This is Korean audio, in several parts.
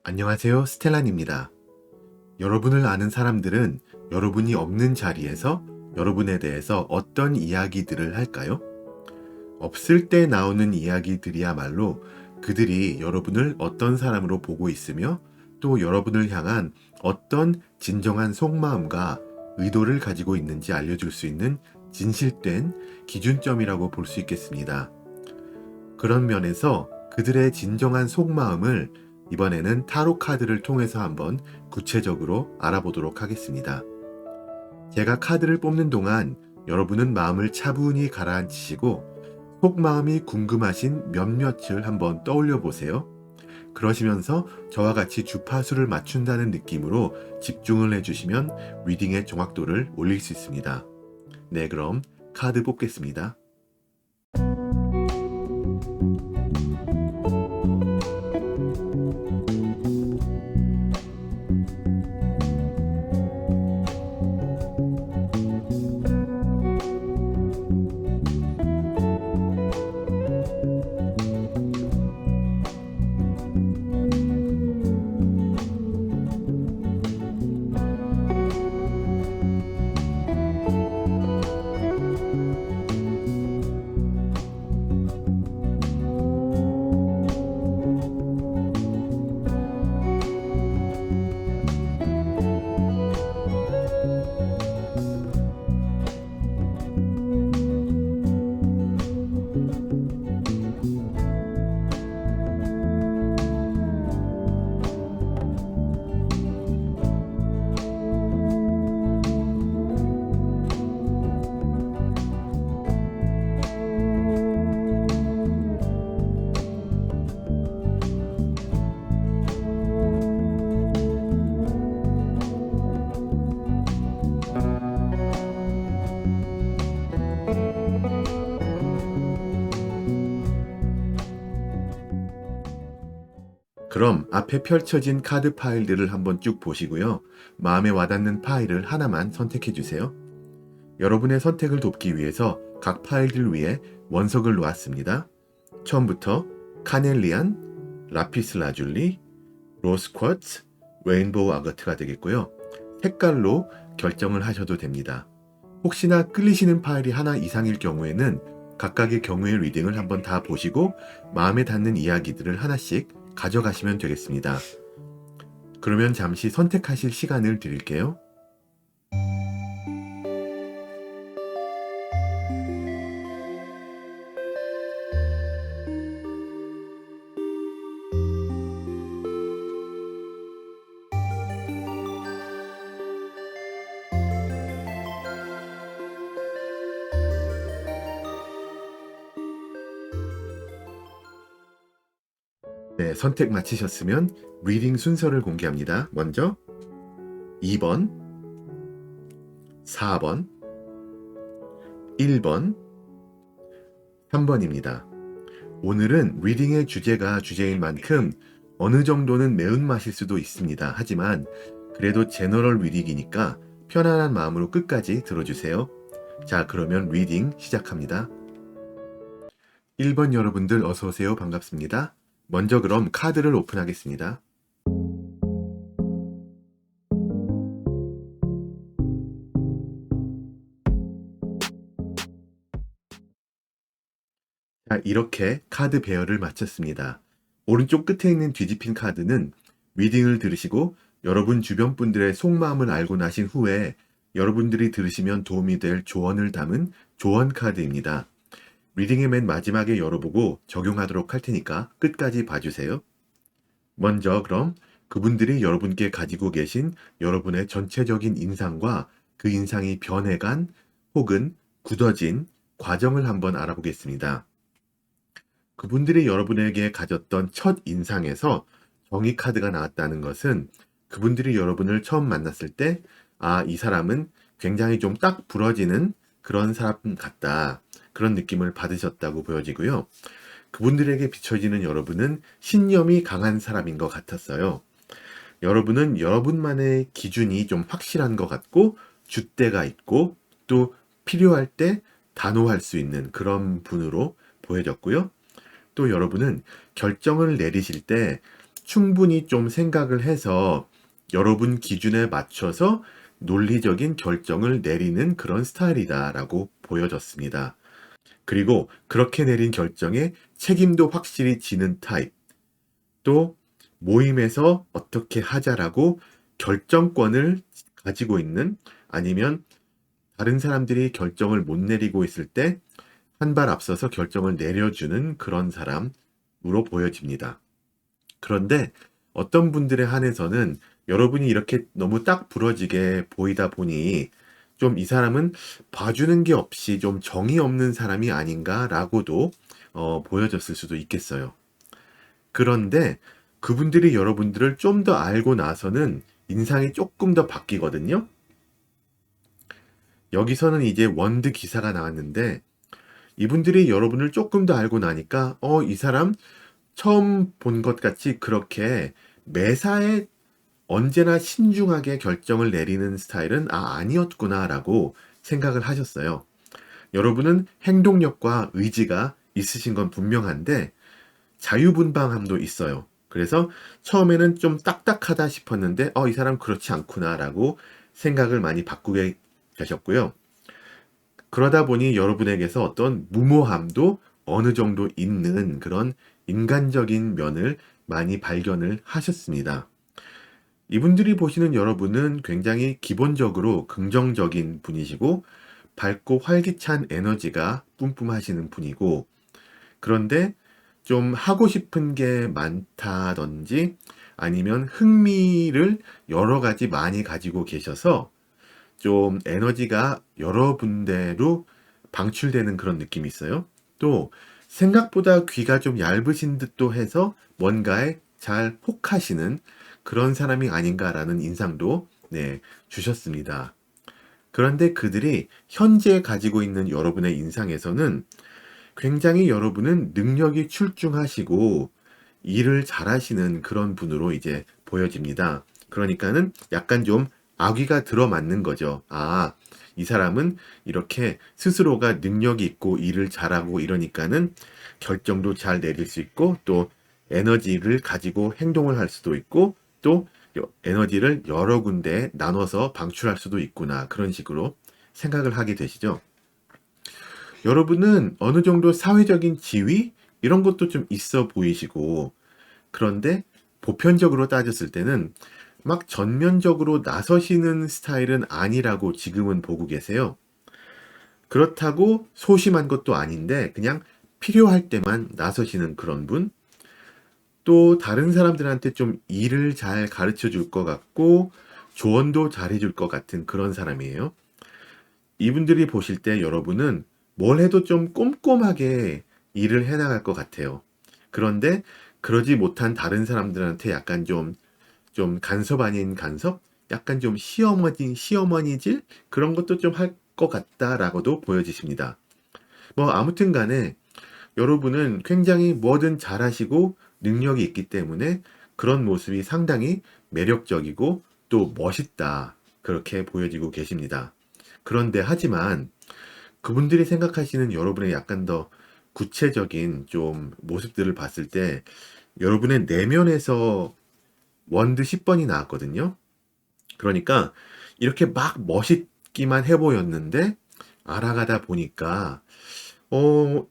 안녕하세요, 스텔란입니다. 여러분을 아는 사람들은 여러분이 없는 자리에서 여러분에 대해서 어떤 이야기들을 할까요? 없을 때 나오는 이야기들이야말로 그들이 여러분을 어떤 사람으로 보고 있으며 또 여러분을 향한 어떤 진정한 속마음과 의도를 가지고 있는지 알려줄 수 있는 진실된 기준점이라고 볼 수 있겠습니다. 그런 면에서 그들의 진정한 속마음을 이번에는 타로 카드를 통해서 한번 구체적으로 알아보도록 하겠습니다. 제가 카드를 뽑는 동안 여러분은 마음을 차분히 가라앉히시고 속마음이 궁금하신 몇몇을 한번 떠올려 보세요. 그러시면서 저와 같이 주파수를 맞춘다는 느낌으로 집중을 해주시면 리딩의 정확도를 올릴 수 있습니다. 네, 그럼 카드 뽑겠습니다. 그럼 앞에 펼쳐진 카드 파일들을 한번 쭉 보시고요. 마음에 와닿는 파일을 하나만 선택해 주세요. 여러분의 선택을 돕기 위해서 각 파일들 위에 원석을 놓았습니다. 처음부터 카넬리안, 라피스 라줄리, 로스 쿼츠, 레인보우 아거트가 되겠고요. 색깔로 결정을 하셔도 됩니다. 혹시나 끌리시는 파일이 하나 이상일 경우에는 각각의 경우의 리딩을 한번 다 보시고 마음에 닿는 이야기들을 하나씩 가져가시면 되겠습니다. 그러면 잠시 선택하실 시간을 드릴게요. 네, 선택 마치셨으면 리딩 순서를 공개합니다. 먼저 2번, 4번, 1번, 3번입니다. 오늘은 리딩의 주제가 주제인 만큼 어느 정도는 매운맛일 수도 있습니다. 하지만 그래도 제너럴 리딩이니까 편안한 마음으로 끝까지 들어주세요. 자, 그러면 리딩 시작합니다. 1번 여러분들 어서오세요. 반갑습니다. 먼저 그럼 카드를 오픈하겠습니다. 자, 이렇게 카드 배열을 마쳤습니다. 오른쪽 끝에 있는 뒤집힌 카드는 리딩을 들으시고 여러분 주변 분들의 속마음을 알고 나신 후에 여러분들이 들으시면 도움이 될 조언을 담은 조언 카드입니다. 리딩의 맨 마지막에 열어보고 적용하도록 할 테니까 끝까지 봐주세요. 먼저 그럼 그분들이 여러분께 가지고 계신 여러분의 전체적인 인상과 그 인상이 변해간 혹은 굳어진 과정을 한번 알아보겠습니다. 그분들이 여러분에게 가졌던 첫 인상에서 정의 카드가 나왔다는 것은 그분들이 여러분을 처음 만났을 때, 아, 이 사람은 굉장히 좀 딱 부러지는 그런 사람 같다. 그런 느낌을 받으셨다고 보여지고요. 그분들에게 비춰지는 여러분은 신념이 강한 사람인 것 같았어요. 여러분은 여러분만의 기준이 좀 확실한 것 같고, 줏대가 있고, 또 필요할 때 단호할 수 있는 그런 분으로 보여졌고요. 또 여러분은 결정을 내리실 때 충분히 좀 생각을 해서 여러분 기준에 맞춰서 논리적인 결정을 내리는 그런 스타일이다라고 보여졌습니다. 그리고 그렇게 내린 결정에 책임도 확실히 지는 타입, 또 모임에서 어떻게 하자라고 결정권을 가지고 있는, 아니면 다른 사람들이 결정을 못 내리고 있을 때 한 발 앞서서 결정을 내려주는 그런 사람으로 보여집니다. 그런데 어떤 분들에 한해서는 여러분이 이렇게 너무 딱 부러지게 보이다 보니 좀 이 사람은 봐주는 게 없이 좀 정이 없는 사람이 아닌가라고도 보여졌을 수도 있겠어요. 그런데 그분들이 여러분들을 좀 더 알고 나서는 인상이 조금 더 바뀌거든요. 여기서는 이제 원드 기사가 나왔는데, 이분들이 여러분을 조금 더 알고 나니까 이 사람 처음 본 것 같이 그렇게 매사에 언제나 신중하게 결정을 내리는 스타일은 아니었구나라고 생각을 하셨어요. 여러분은 행동력과 의지가 있으신 건 분명한데 자유분방함도 있어요. 그래서 처음에는 좀 딱딱하다 싶었는데 이 사람 그렇지 않구나라고 생각을 많이 바꾸게 되셨고요. 그러다 보니 여러분에게서 어떤 무모함도 어느 정도 있는 그런 인간적인 면을 많이 발견을 하셨습니다. 이분들이 보시는 여러분은 굉장히 기본적으로 긍정적인 분이시고 밝고 활기찬 에너지가 뿜뿜하시는 분이고, 그런데 좀 하고 싶은 게 많다든지 아니면 흥미를 여러 가지 많이 가지고 계셔서 좀 에너지가 여러 군데로 방출되는 그런 느낌이 있어요. 또 생각보다 귀가 좀 얇으신 듯도 해서 뭔가에 잘 혹하시는 그런 사람이 아닌가라는 인상도 주셨습니다. 그런데 그들이 현재 가지고 있는 여러분의 인상에서는 굉장히 여러분은 능력이 출중하시고 일을 잘하시는 그런 분으로 이제 보여집니다. 그러니까는 약간 좀 악귀가 들어맞는 거죠. 이 사람은 이렇게 스스로가 능력이 있고 일을 잘하고 이러니까는 결정도 잘 내릴 수 있고 또 에너지를 가지고 행동을 할 수도 있고 또 에너지를 여러 군데에 나눠서 방출할 수도 있구나. 그런 식으로 생각을 하게 되시죠. 여러분은 어느 정도 사회적인 지위 이런 것도 좀 있어 보이시고, 그런데 보편적으로 따졌을 때는 막 전면적으로 나서시는 스타일은 아니라고 지금은 보고 계세요. 그렇다고 소심한 것도 아닌데 그냥 필요할 때만 나서시는 그런 분. 또 다른 사람들한테 좀 일을 잘 가르쳐 줄 것 같고 조언도 잘해 줄 것 같은 그런 사람이에요. 이분들이 보실 때 여러분은 뭘 해도 좀 꼼꼼하게 일을 해나갈 것 같아요. 그런데 그러지 못한 다른 사람들한테 약간 좀 간섭 아닌 간섭? 약간 좀 시어머니질? 그런 것도 좀 할 것 같다라고도 보여지십니다. 뭐 아무튼 간에 여러분은 굉장히 뭐든 잘하시고 능력이 있기 때문에 그런 모습이 상당히 매력적이고 또 멋있다. 그렇게 보여지고 계십니다. 그런데 하지만 그분들이 생각하시는 여러분의 약간 더 구체적인 좀 모습들을 봤을 때 여러분의 내면에서 원드 10번이 나왔거든요. 그러니까 이렇게 막 멋있기만 해 보였는데 알아가다 보니까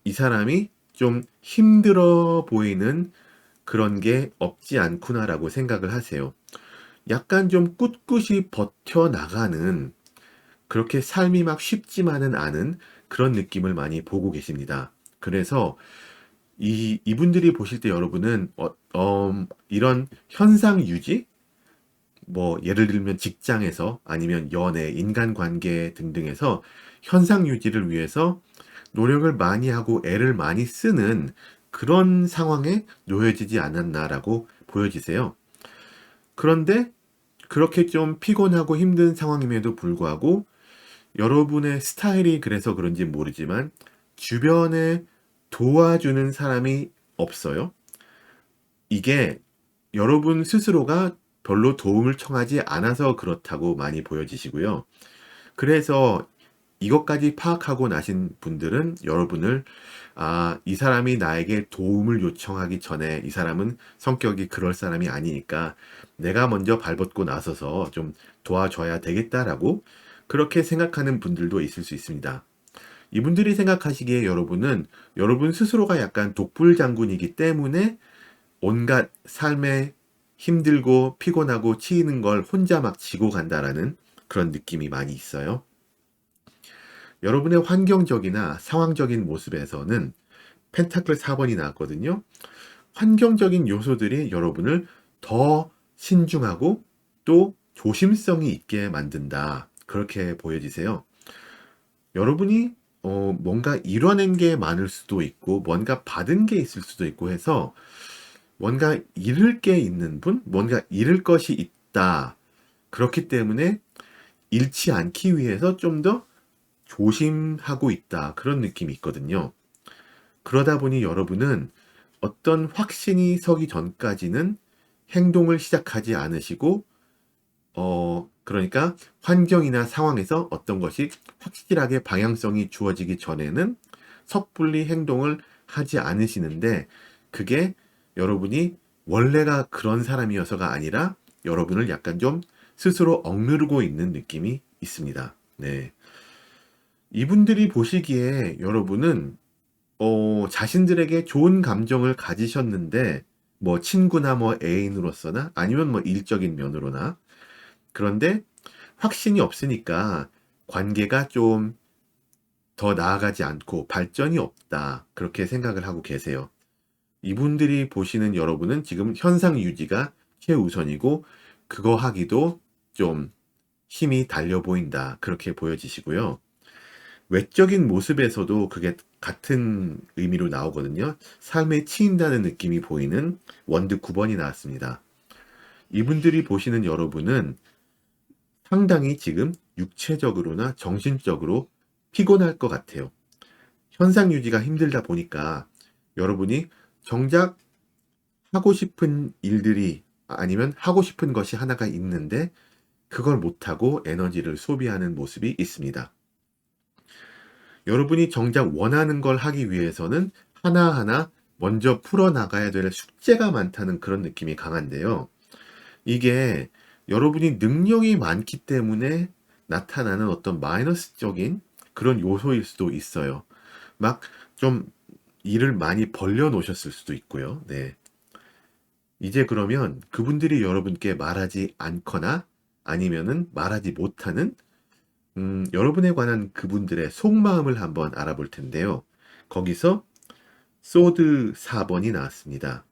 이 사람이 좀 힘들어 보이는 그런 게 없지 않구나라고 생각을 하세요. 약간 좀 꿋꿋이 버텨나가는, 그렇게 삶이 막 쉽지만은 않은 그런 느낌을 많이 보고 계십니다. 그래서 이분들이 보실 때 여러분은 이런 현상 유지, 뭐 예를 들면 직장에서 아니면 연애, 인간관계 등등에서 현상 유지를 위해서 노력을 많이 하고 애를 많이 쓰는 그런 상황에 놓여지지 않았나라고 보여지세요. 그런데 그렇게 좀 피곤하고 힘든 상황임에도 불구하고 여러분의 스타일이 그래서 그런지 모르지만 주변에 도와주는 사람이 없어요. 이게 여러분 스스로가 별로 도움을 청하지 않아서 그렇다고 많이 보여지시고요. 그래서 이것까지 파악하고 나신 분들은 여러분을 이 사람이 나에게 도움을 요청하기 전에 이 사람은 성격이 그럴 사람이 아니니까 내가 먼저 발벗고 나서서 좀 도와줘야 되겠다라고 그렇게 생각하는 분들도 있을 수 있습니다. 이분들이 생각하시기에 여러분은 여러분 스스로가 약간 독불장군이기 때문에 온갖 삶에 힘들고 피곤하고 치이는 걸 혼자 막 지고 간다라는 그런 느낌이 많이 있어요. 여러분의 환경적이나 상황적인 모습에서는 펜타클 4번이 나왔거든요. 환경적인 요소들이 여러분을 더 신중하고 또 조심성이 있게 만든다. 그렇게 보여지세요. 여러분이 뭔가 이뤄낸 게 많을 수도 있고 뭔가 받은 게 있을 수도 있고 해서 뭔가 잃을 게 있는 분, 뭔가 잃을 것이 있다. 그렇기 때문에 잃지 않기 위해서 좀 더 조심하고 있다. 그런 느낌이 있거든요. 그러다 보니 여러분은 어떤 확신이 서기 전까지는 행동을 시작하지 않으시고, 그러니까 환경이나 상황에서 어떤 것이 확실하게 방향성이 주어지기 전에는 섣불리 행동을 하지 않으시는데, 그게 여러분이 원래가 그런 사람이어서가 아니라 여러분을 약간 좀 스스로 억누르고 있는 느낌이 있습니다. 네. 이분들이 보시기에 여러분은 자신들에게 좋은 감정을 가지셨는데, 뭐 친구나 뭐 애인으로서나 아니면 뭐 일적인 면으로나, 그런데 확신이 없으니까 관계가 좀 더 나아가지 않고 발전이 없다. 그렇게 생각을 하고 계세요. 이분들이 보시는 여러분은 지금 현상 유지가 최우선이고, 그거 하기도 좀 힘이 달려 보인다. 그렇게 보여지시고요. 외적인 모습에서도 그게 같은 의미로 나오거든요. 삶에 치인다는 느낌이 보이는 원드 9번이 나왔습니다. 이분들이 보시는 여러분은 상당히 지금 육체적으로나 정신적으로 피곤할 것 같아요. 현상 유지가 힘들다 보니까 여러분이 정작 하고 싶은 일들이 아니면 하고 싶은 것이 하나가 있는데 그걸 못하고 에너지를 소비하는 모습이 있습니다. 여러분이 정작 원하는 걸 하기 위해서는 하나하나 먼저 풀어나가야 될 숙제가 많다는 그런 느낌이 강한데요. 이게 여러분이 능력이 많기 때문에 나타나는 어떤 마이너스적인 그런 요소일 수도 있어요. 막 좀 일을 많이 벌려 놓으셨을 수도 있고요. 네. 이제 그러면 그분들이 여러분께 말하지 않거나 아니면은 말하지 못하는 여러분에 관한 그분들의 속마음을 한번 알아볼 텐데요. 거기서 소드 4번이 나왔습니다.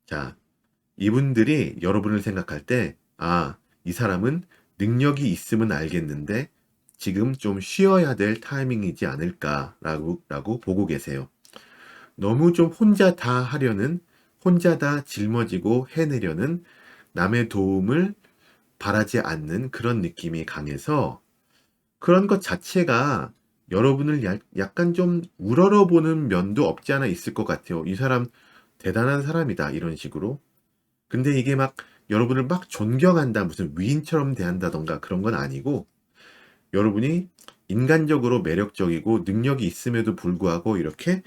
자, 이분들이 여러분을 생각할 때, 이 사람은 능력이 있음은 알겠는데 지금 좀 쉬어야 될 타이밍이지 않을까라고 보고 계세요. 너무 좀 혼자 다 하려는, 혼자 다 짊어지고 해내려는 남의 도움을 바라지 않는 그런 느낌이 강해서 그런 것 자체가 여러분을 약간 좀 우러러보는 면도 없지 않아 있을 것 같아요. 이 사람 대단한 사람이다. 이런 식으로. 근데 이게 막 여러분을 막 존경한다, 무슨 위인처럼 대한다던가 그런 건 아니고 여러분이 인간적으로 매력적이고 능력이 있음에도 불구하고 이렇게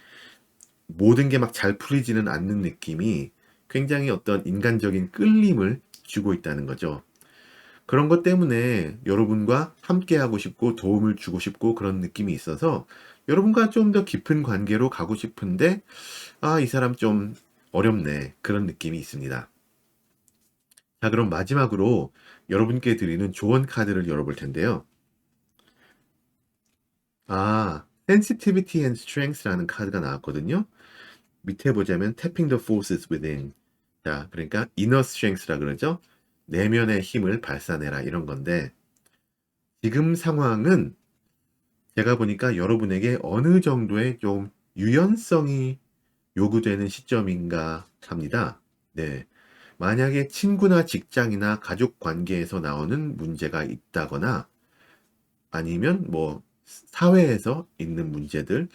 모든 게 막 잘 풀리지는 않는 느낌이 굉장히 어떤 인간적인 끌림을 주고 있다는 거죠. 그런 것 때문에 여러분과 함께하고 싶고 도움을 주고 싶고 그런 느낌이 있어서 여러분과 좀 더 깊은 관계로 가고 싶은데 이 사람 좀 어렵네. 그런 느낌이 있습니다. 자, 그럼 마지막으로 여러분께 드리는 조언 카드를 열어볼 텐데요. Sensitivity and Strength라는 카드가 나왔거든요. 밑에 보자면 Tapping the Forces Within. 자, 그러니까 Inner Strength라 그러죠. 내면의 힘을 발산해라 이런 건데 지금 상황은 제가 보니까 여러분에게 어느 정도의 좀 유연성이 요구되는 시점인가 합니다. 네. 만약에 친구나 직장이나 가족 관계에서 나오는 문제가 있다거나 아니면 뭐 사회에서 있는 문제들,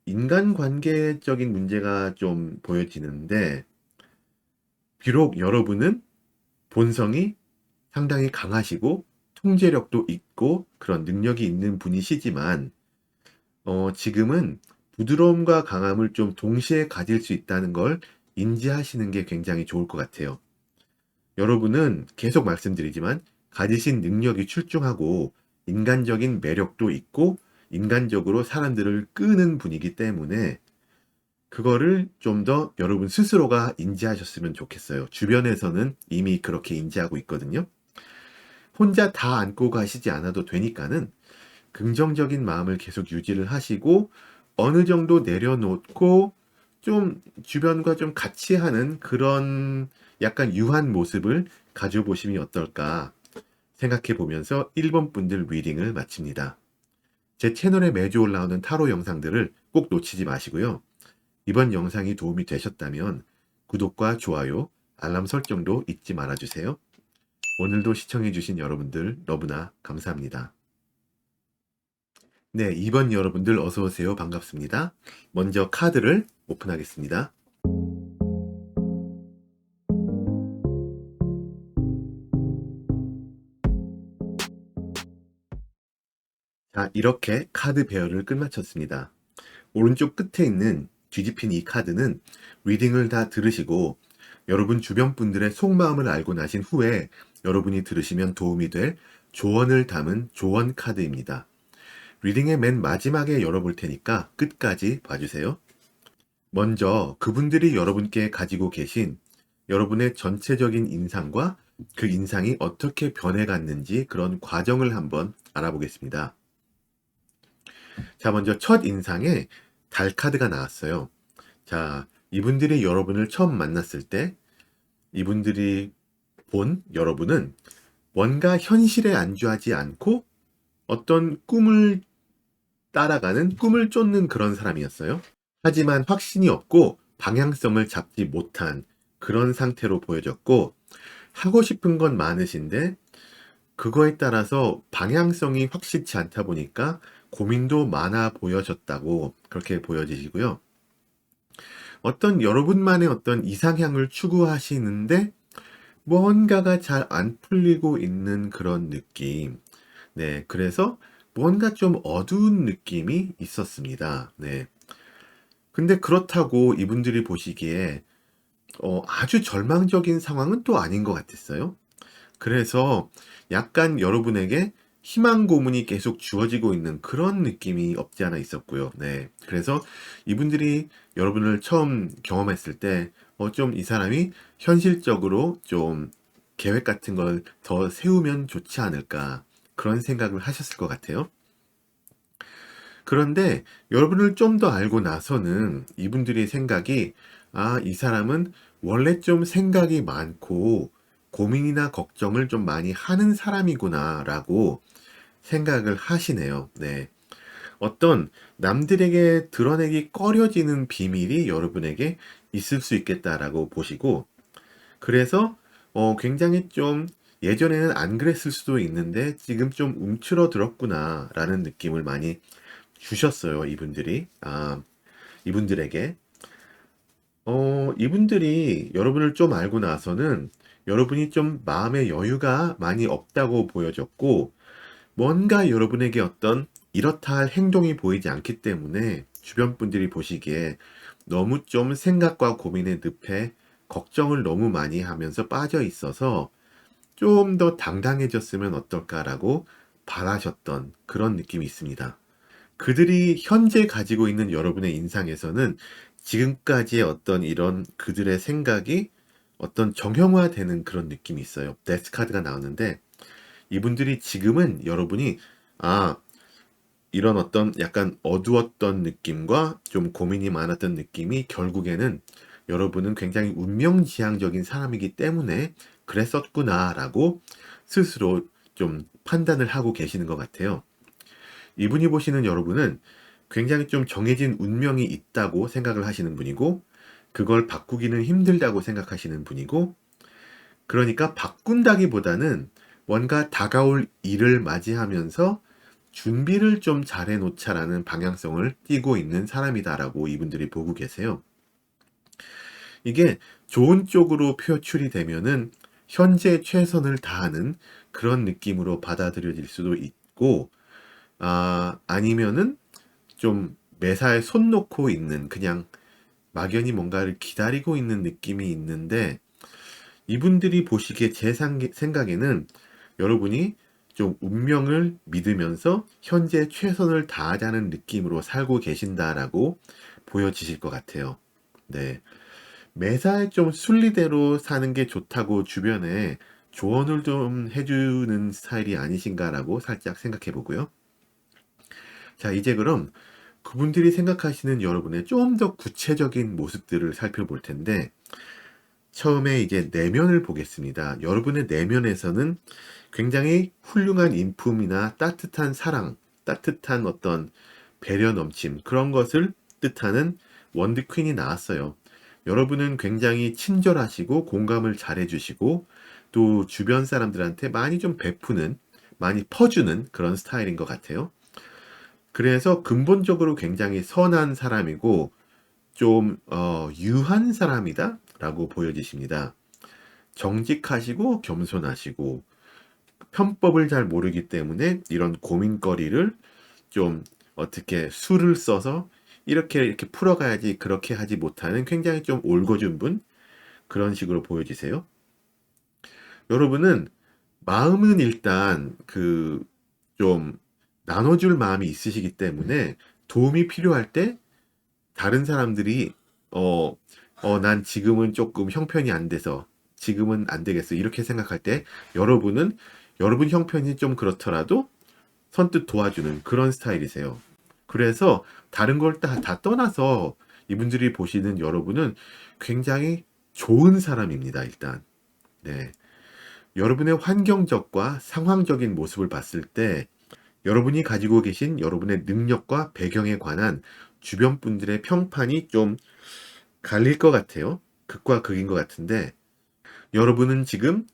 인간관계적인 문제가 좀 보여지는데 비록 여러분은 본성이 상당히 강하시고 통제력도 있고 그런 능력이 있는 분이시지만 지금은 부드러움과 강함을 좀 동시에 가질 수 있다는 걸 인지하시는 게 굉장히 좋을 것 같아요. 여러분은 계속 말씀드리지만 가지신 능력이 출중하고 인간적인 매력도 있고 인간적으로 사람들을 끄는 분이기 때문에 그거를 좀 더 여러분 스스로가 인지하셨으면 좋겠어요. 주변에서는 이미 그렇게 인지하고 있거든요. 혼자 다 안고 가시지 않아도 되니까는 긍정적인 마음을 계속 유지를 하시고 어느 정도 내려놓고 좀 주변과 좀 같이 하는 그런 약간 유한 모습을 가져보시면 어떨까 생각해 보면서 1번 분들 리딩을 마칩니다. 제 채널에 매주 올라오는 타로 영상들을 꼭 놓치지 마시고요. 이번 영상이 도움이 되셨다면 구독과 좋아요, 알람 설정도 잊지 말아주세요. 오늘도 시청해주신 여러분들 너무나 감사합니다. 네, 2번 여러분들 어서오세요. 반갑습니다. 먼저 카드를 오픈하겠습니다. 자, 이렇게 카드 배열을 끝마쳤습니다. 오른쪽 끝에 있는 뒤집힌 이 카드는 리딩을 다 들으시고 여러분 주변 분들의 속마음을 알고 나신 후에 여러분이 들으시면 도움이 될 조언을 담은 조언 카드입니다. 리딩의 맨 마지막에 열어볼 테니까 끝까지 봐주세요. 먼저 그분들이 여러분께 가지고 계신 여러분의 전체적인 인상과 그 인상이 어떻게 변해갔는지 그런 과정을 한번 알아보겠습니다. 자, 먼저 첫 인상에 달 카드가 나왔어요. 자, 이분들이 여러분을 처음 만났을 때 이분들이 본 여러분은 뭔가 현실에 안주하지 않고 어떤 꿈을 따라가는, 꿈을 쫓는 그런 사람이었어요. 하지만 확신이 없고 방향성을 잡지 못한 그런 상태로 보여졌고, 하고 싶은 건 많으신데 그거에 따라서 방향성이 확실치 않다 보니까 고민도 많아 보여졌다고 그렇게 보여지시고요. 어떤 여러분만의 어떤 이상향을 추구하시는데 뭔가가 잘 안 풀리고 있는 그런 느낌. 네, 그래서 뭔가 좀 어두운 느낌이 있었습니다. 네. 근데 그렇다고 이분들이 보시기에 아주 절망적인 상황은 또 아닌 것 같았어요. 그래서 약간 여러분에게 희망 고문이 계속 주어지고 있는 그런 느낌이 없지 않아 있었고요. 네. 그래서 이분들이 여러분을 처음 경험했을 때, 좀 이 사람이 현실적으로 좀 계획 같은 걸 더 세우면 좋지 않을까. 그런 생각을 하셨을 것 같아요. 그런데 여러분을 좀 더 알고 나서는 이분들의 생각이, 이 사람은 원래 좀 생각이 많고 고민이나 걱정을 좀 많이 하는 사람이구나 라고 생각을 하시네요. 네. 어떤 남들에게 드러내기 꺼려지는 비밀이 여러분에게 있을 수 있겠다라고 보시고, 그래서 굉장히 좀 예전에는 안 그랬을 수도 있는데 지금 좀 움츠러들었구나 라는 느낌을 많이 주셨어요. 이분들이. 이분들에게. 이분들이 여러분을 좀 알고 나서는 여러분이 좀 마음의 여유가 많이 없다고 보여졌고, 뭔가 여러분에게 어떤 이렇다 할 행동이 보이지 않기 때문에 주변 분들이 보시기에 너무 좀 생각과 고민의 늪에 걱정을 너무 많이 하면서 빠져 있어서 좀 더 당당해졌으면 어떨까라고 바라셨던 그런 느낌이 있습니다. 그들이 현재 가지고 있는 여러분의 인상에서는 지금까지의 어떤 이런 그들의 생각이 어떤 정형화되는 그런 느낌이 있어요. 데스 카드가 나오는데 이분들이 지금은 여러분이 이런 어떤 약간 어두웠던 느낌과 좀 고민이 많았던 느낌이 결국에는 여러분은 굉장히 운명지향적인 사람이기 때문에 그랬었구나라고 스스로 좀 판단을 하고 계시는 것 같아요. 이분이 보시는 여러분은 굉장히 좀 정해진 운명이 있다고 생각을 하시는 분이고, 그걸 바꾸기는 힘들다고 생각하시는 분이고, 그러니까 바꾼다기보다는 뭔가 다가올 일을 맞이하면서 준비를 좀 잘해 놓자라는 방향성을 띠고 있는 사람이다라고 이분들이 보고 계세요. 이게 좋은 쪽으로 표출이 되면은 현재 최선을 다하는 그런 느낌으로 받아들여질 수도 있고, 아니면은 좀 매사에 손 놓고 있는, 그냥 막연히 뭔가를 기다리고 있는 느낌이 있는데, 이분들이 보시기에 제 생각에는 여러분이 좀 운명을 믿으면서 현재 최선을 다하자는 느낌으로 살고 계신다라고 보여지실 것 같아요. 네. 매사에 좀 순리대로 사는 게 좋다고 주변에 조언을 좀 해주는 스타일이 아니신가라고 살짝 생각해 보고요. 자, 이제 그럼 그분들이 생각하시는 여러분의 좀 더 구체적인 모습들을 살펴볼 텐데, 처음에 이제 내면을 보겠습니다. 여러분의 내면에서는 굉장히 훌륭한 인품이나 따뜻한 사랑, 따뜻한 어떤 배려 넘침, 그런 것을 뜻하는 원드 퀸이 나왔어요. 여러분은 굉장히 친절하시고 공감을 잘 해주시고 또 주변 사람들한테 많이 좀 베푸는, 많이 퍼주는 그런 스타일인 것 같아요. 그래서 근본적으로 굉장히 선한 사람이고 좀 유한 사람이다 라고 보여지십니다. 정직하시고 겸손하시고 편법을 잘 모르기 때문에 이런 고민거리를 좀 어떻게 수를 써서 이렇게 풀어가야지 그렇게 하지 못하는 굉장히 좀 올거준 분, 그런 식으로 보여지세요. 여러분은 마음은 일단 좀 나눠줄 마음이 있으시기 때문에 도움이 필요할 때 다른 사람들이 어, 난 지금은 조금 형편이 안 돼서 지금은 안 되겠어 이렇게 생각할 때 여러분은 여러분 형편이 좀 그렇더라도 선뜻 도와주는 그런 스타일이세요. 그래서 다른 걸 다 떠나서 이분들이 보시는 여러분은 굉장히 좋은 사람입니다, 일단. 네. 여러분의 환경적과 상황적인 모습을 봤을 때 여러분이 가지고 계신 여러분의 능력과 배경에 관한 주변 분들의 평판이 좀 갈릴 것 같아요. 극과 극인 것 같은데 여러분은 지금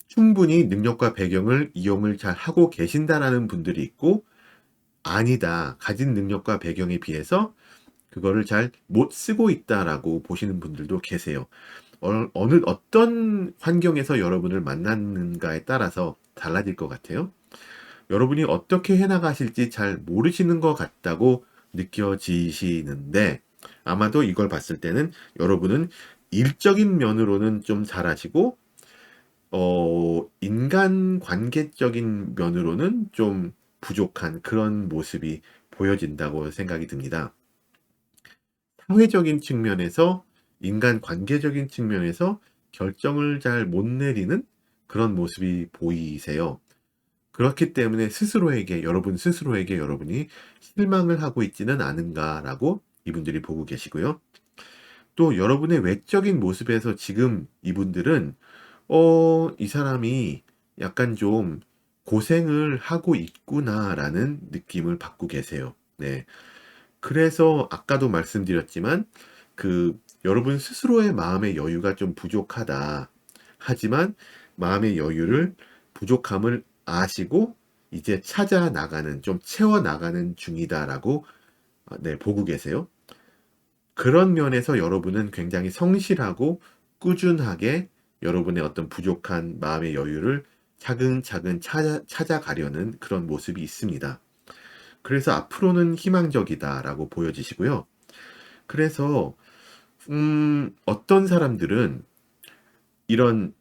충분히 능력과 배경을 이용을 잘 하고 계신다라는 분들이 있고 아니다. 가진 능력과 배경에 비해서 그거를 잘 못 쓰고 있다라고 보시는 분들도 계세요. 어떤 환경에서 여러분을 만났는가에 따라서 달라질 것 같아요. 여러분이 어떻게 해나가실지 잘 모르시는 것 같다고 느껴지시는데 아마도 이걸 봤을 때는 여러분은 일적인 면으로는 좀 잘하시고 인간 관계적인 면으로는 좀 부족한 그런 모습이 보여진다고 생각이 듭니다. 사회적인 측면에서, 인간 관계적인 측면에서 결정을 잘 못 내리는 그런 모습이 보이세요. 그렇기 때문에 여러분 스스로에게 여러분이 실망을 하고 있지는 않은가라고 이분들이 보고 계시고요. 또 여러분의 외적인 모습에서 지금 이분들은 이 사람이 약간 좀 고생을 하고 있구나라는 느낌을 받고 계세요. 네. 그래서 아까도 말씀드렸지만 여러분 스스로의 마음의 여유가 좀 부족하다. 하지만 마음의 여유를 부족함을 아시고 이제 찾아 나가는, 좀 채워 나가는 중이다라고 네, 보고 계세요. 그런 면에서 여러분은 굉장히 성실하고 꾸준하게 여러분의 어떤 부족한 마음의 여유를 차근차근 찾아가려는 그런 모습이 있습니다. 그래서 앞으로는 희망적이다라고 보여지시고요. 그래서 어떤 사람들은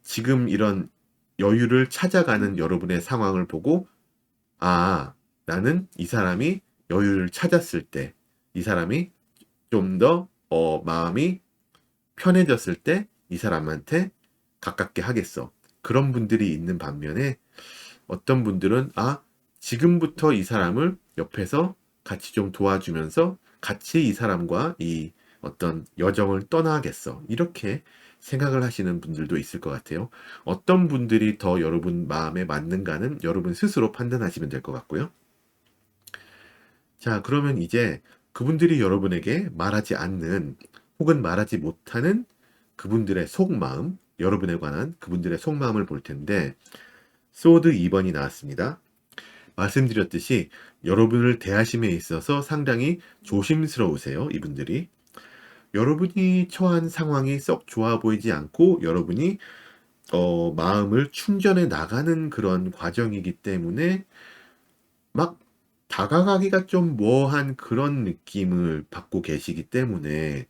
지금 이런 여유를 찾아가는 여러분의 상황을 보고 나는 이 사람이 여유를 찾았을 때, 이 사람이 좀 더 마음이 편해졌을 때 이 사람한테 가깝게 하겠어. 그런 분들이 있는 반면에 어떤 분들은 지금부터 이 사람을 옆에서 같이 좀 도와주면서 같이 이 사람과 이 어떤 여정을 떠나겠어. 이렇게 생각을 하시는 분들도 있을 것 같아요. 어떤 분들이 더 여러분 마음에 맞는가는 여러분 스스로 판단하시면 될 것 같고요. 자, 그러면 이제 그분들이 여러분에게 말하지 않는 혹은 말하지 못하는 그분들의 속마음, 여러분에 관한 그분들의 속마음을 볼 텐데, 소드 2번이 나왔습니다. 말씀드렸듯이 여러분을 대하심에 있어서 상당히 조심스러우세요, 이분들이. 여러분이 처한 상황이 썩 좋아 보이지 않고 여러분이 마음을 충전해 나가는 그런 과정이기 때문에 막 다가가기가 좀 뭐한 그런 느낌을 받고 계시기 때문에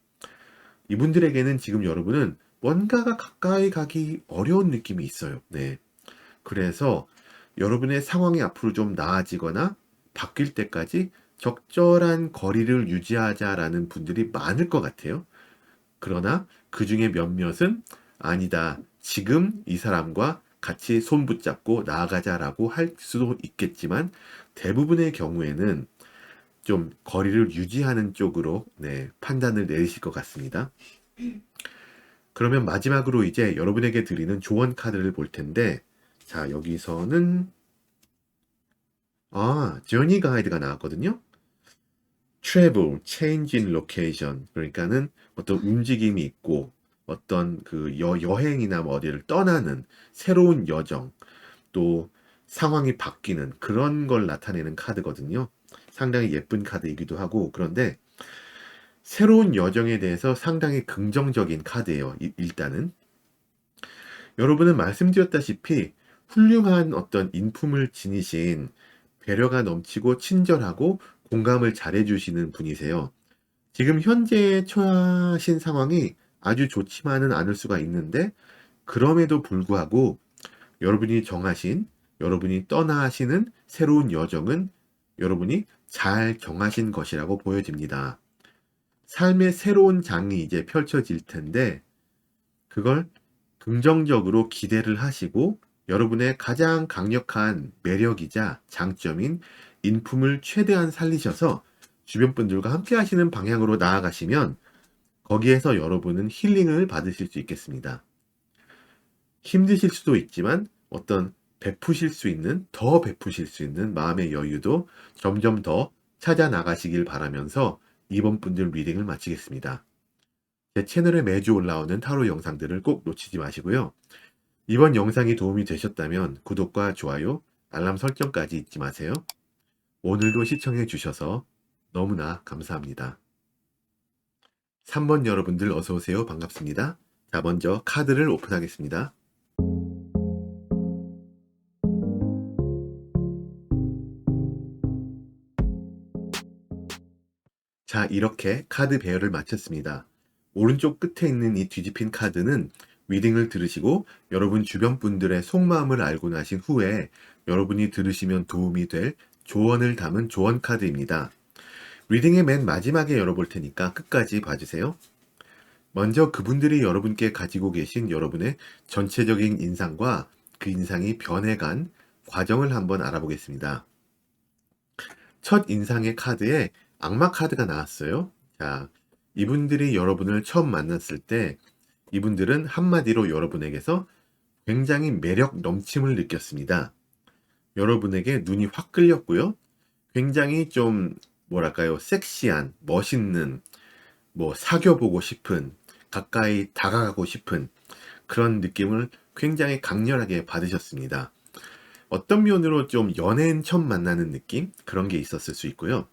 이분들에게는 지금 여러분은 뭔가가 가까이 가기 어려운 느낌이 있어요. 네. 그래서 여러분의 상황이 앞으로 좀 나아지거나 바뀔 때까지 적절한 거리를 유지하자라는 분들이 많을 것 같아요. 그러나 그 중에 몇몇은 아니다. 지금 이 사람과 같이 손 붙잡고 나아가자라고 할 수도 있겠지만 대부분의 경우에는 좀 거리를 유지하는 쪽으로 네, 판단을 내리실 것 같습니다. 그러면 마지막으로 이제 여러분에게 드리는 조언 카드를 볼 텐데, 자, 여기서는, journey 가이드가 나왔거든요. travel, change in location. 그러니까는 어떤 움직임이 있고, 어떤 그 여행이나 뭐 어디를 떠나는 새로운 여정, 또 상황이 바뀌는 그런 걸 나타내는 카드거든요. 상당히 예쁜 카드이기도 하고, 그런데 새로운 여정에 대해서 상당히 긍정적인 카드예요. 일단은. 여러분은 말씀드렸다시피 훌륭한 어떤 인품을 지니신 배려가 넘치고 친절하고 공감을 잘해주시는 분이세요. 지금 현재 처하신 상황이 아주 좋지만은 않을 수가 있는데 그럼에도 불구하고 여러분이 정하신, 여러분이 떠나시는 새로운 여정은 여러분이 잘 정하신 것이라고 보여집니다. 삶의 새로운 장이 이제 펼쳐질 텐데 그걸 긍정적으로 기대를 하시고 여러분의 가장 강력한 매력이자 장점인 인품을 최대한 살리셔서 주변 분들과 함께 하시는 방향으로 나아가시면 거기에서 여러분은 힐링을 받으실 수 있겠습니다. 힘드실 수도 있지만 어떤 더 베푸실 수 있는 마음의 여유도 점점 더 찾아 나가시길 바라면서 이번 분들 리딩을 마치겠습니다. 제 채널에 매주 올라오는 타로 영상들을 꼭 놓치지 마시고요. 이번 영상이 도움이 되셨다면 구독과 좋아요, 알람 설정까지 잊지 마세요. 오늘도 시청해 주셔서 너무나 감사합니다. 3번 여러분들 어서오세요. 반갑습니다. 자, 먼저 카드를 오픈하겠습니다. 자, 이렇게 카드 배열을 마쳤습니다. 오른쪽 끝에 있는 이 뒤집힌 카드는 리딩을 들으시고 여러분 주변 분들의 속마음을 알고 나신 후에 여러분이 들으시면 도움이 될 조언을 담은 조언 카드입니다. 리딩의 맨 마지막에 열어볼 테니까 끝까지 봐주세요. 먼저 그분들이 여러분께 가지고 계신 여러분의 전체적인 인상과 그 인상이 변해간 과정을 한번 알아보겠습니다. 첫 인상의 카드에 악마 카드가 나왔어요. 자, 이분들이 여러분을 처음 만났을 때 이분들은 한마디로 여러분에게서 굉장히 매력 넘침을 느꼈습니다. 여러분에게 눈이 확 끌렸고요. 굉장히 좀 뭐랄까요, 섹시한, 멋있는, 뭐 사귀어보고 싶은, 가까이 다가가고 싶은 그런 느낌을 굉장히 강렬하게 받으셨습니다. 어떤 면으로 좀 연예인 처음 만나는 느낌? 그런 게 있었을 수 있고요.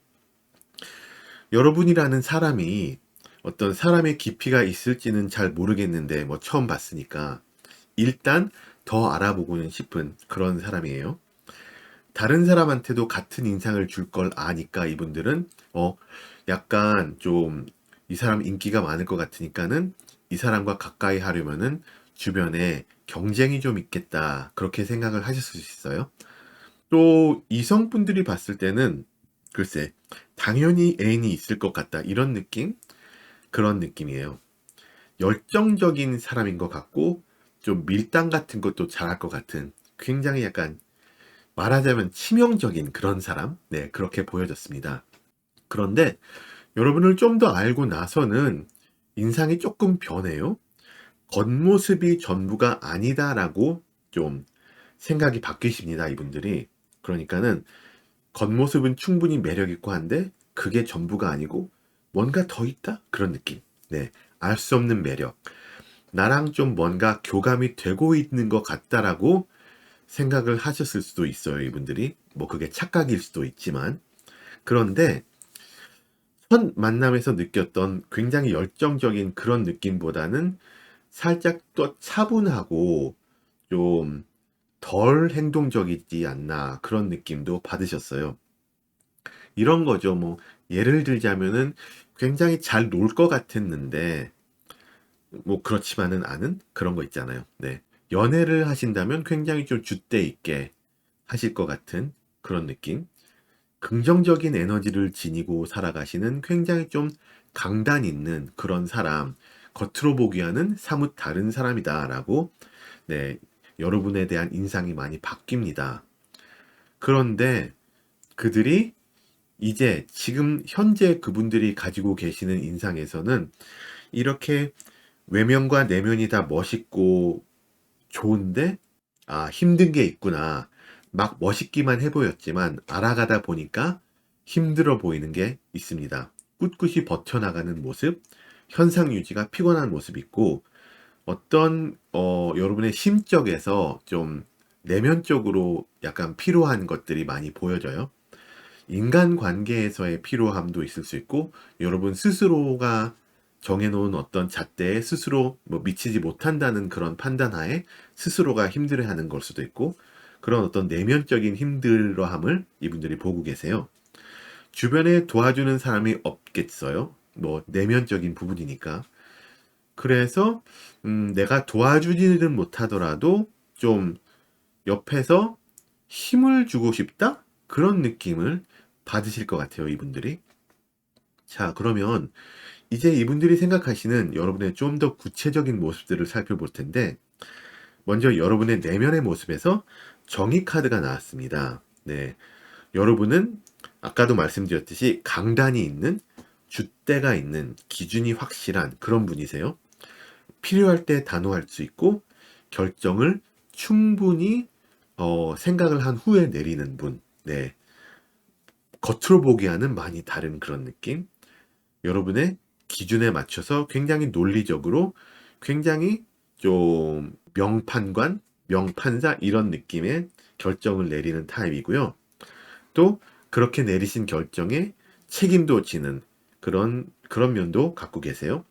여러분이라는 사람이 어떤 사람의 깊이가 있을지는 잘 모르겠는데 뭐 처음 봤으니까 일단 더 알아보고는 싶은 그런 사람이에요. 다른 사람한테도 같은 인상을 줄 걸 아니까 이분들은 약간 좀 이 사람 인기가 많을 것 같으니까는 이 사람과 가까이 하려면은 주변에 경쟁이 좀 있겠다 그렇게 생각을 하실 수 있어요. 또 이성분들이 봤을 때는 글쎄 당연히 애인이 있을 것 같다 이런 느낌? 그런 느낌이에요. 열정적인 사람인 것 같고 좀 밀당 같은 것도 잘할 것 같은 굉장히 약간 말하자면 치명적인 그런 사람? 네, 그렇게 보여졌습니다. 그런데 여러분을 좀 더 알고 나서는 인상이 조금 변해요. 겉모습이 전부가 아니다라고 좀 생각이 바뀌십니다, 이분들이. 그러니까는 겉모습은 충분히 매력있고 한데 그게 전부가 아니고 뭔가 더 있다? 그런 느낌. 네, 알 수 없는 매력. 나랑 좀 뭔가 교감이 되고 있는 것 같다라고 생각을 하셨을 수도 있어요, 이분들이. 뭐 그게 착각일 수도 있지만. 그런데 첫 만남에서 느꼈던 굉장히 열정적인 그런 느낌보다는 살짝 또 차분하고 좀 덜 행동적이지 않나 그런 느낌도 받으셨어요. 이런 거죠. 뭐 예를 들자면은 굉장히 잘 놀 것 같았는데 뭐 그렇지만은 않은 그런 거 있잖아요. 네. 연애를 하신다면 굉장히 좀 줏대 있게 하실 것 같은 그런 느낌. 긍정적인 에너지를 지니고 살아가시는 굉장히 좀 강단 있는 그런 사람. 겉으로 보기와는 사뭇 다른 사람이다라고 네, 여러분에 대한 인상이 많이 바뀝니다. 그런데 그들이 이제 지금 현재 그분들이 가지고 계시는 인상에서는 이렇게 외면과 내면이 다 멋있고 좋은데, 아, 힘든 게 있구나. 막 멋있기만 해 보였지만 알아가다 보니까 힘들어 보이는 게 있습니다. 꿋꿋이 버텨나가는 모습, 현상 유지가 피곤한 모습이 있고, 어떤, 여러분의 심적에서 좀 내면적으로 약간 필요한 것들이 많이 보여져요. 인간관계에서의 피로함도 있을 수 있고, 여러분 스스로가 정해놓은 어떤 잣대에 스스로 뭐 미치지 못한다는 그런 판단하에 스스로가 힘들어하는 걸 수도 있고, 그런 어떤 내면적인 힘들어함을 이분들이 보고 계세요. 주변에 도와주는 사람이 없겠어요. 뭐 내면적인 부분이니까. 그래서 내가 도와주지는 못하더라도 좀 옆에서 힘을 주고 싶다? 그런 느낌을 받으실 것 같아요, 이분들이. 자, 그러면 이제 이분들이 생각하시는 여러분의 좀 더 구체적인 모습들을 살펴볼 텐데, 먼저 여러분의 내면의 모습에서 정의 카드가 나왔습니다. 네. 여러분은 아까도 말씀드렸듯이 강단이 있는, 줏대가 있는, 기준이 확실한 그런 분이세요. 필요할 때 단호할 수 있고, 결정을 충분히 생각을 한 후에 내리는 분. 네. 겉으로 보기와는 많이 다른 그런 느낌. 여러분의 기준에 맞춰서 굉장히 논리적으로 굉장히 좀 명판관, 명판사 이런 느낌의 결정을 내리는 타입이고요. 또 그렇게 내리신 결정에 책임도 지는 그런 면도 갖고 계세요.